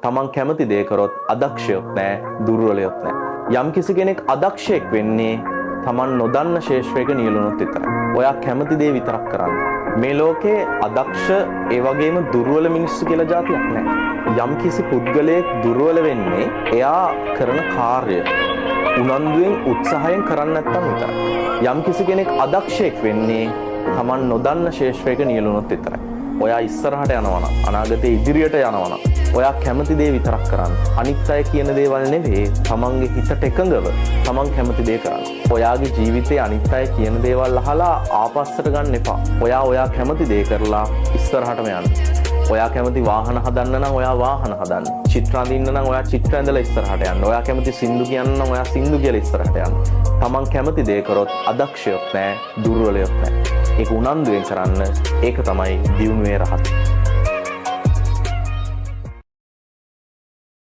තමන් කැමති දේ කරොත් අදක්ෂයොත් නැහැ, දුර්වලයොත් නැහැ. යම් කිසි කෙනෙක් අදක්ෂයෙක් වෙන්නේ තමන් නොදන්න ශේෂ්ත්‍රයක නියැලුණොත් විතරයි. ඔයා කැමති දේ විතරක් කරන්න. මේ ලෝකේ අදක්ෂ ඒ වගේම දුර්වල මිනිස්සු කියලා જાතියක් නැහැ. යම් කිසි පුද්ගලයෙක් දුර්වල වෙන්නේ එයා කරන කාර්ය උනන්දුවෙන් උත්සාහයෙන් කරන්නේ නැත්නම් විතරයි. යම් කිසි කෙනෙක් අදක්ෂයෙක් වෙන්නේ තමන් නොදන්න ශේෂ්ත්‍රයක නියැලුණොත් විතරයි. ඔයා ඉස්සරහට යනවා නම්, අනාගතේ ඉදිරියට යනවා නම් ඔයා කැමති දේ විතරක් කරන්න. අනිත් අය කියන දේවල් නෙවෙයි, තමන්ගේ හිතට එකඟව තමන් කැමති දේ කරන්න. ඔයාගේ ජීවිතේ අනිත් අය කියන දේවල් අහලා ආපස්සට ගන්න එපා. ඔයා කැමති දේ කරලා ඉස්සරහටම යන්න. ඔයා කැමති වාහන හදන්න නම් ඔයා වාහන හදන්න. චිත්‍ර අඳින්න නම් ඔයා චිත්‍ර ඇඳලා ඉස්සරහට යන්න. ඔයා කැමති සින්දු කියන්න නම් ඔයා සින්දු කියලා ඉස්සරහට යන්න. තමන් කැමති දේ කරොත් අදක්ෂයොත් නැහැ, දුර්වලයොත් නැහැ. ඒක උනන්දුවෙන් කරන්න. ඒක තමයි දියුණුවේ රහස.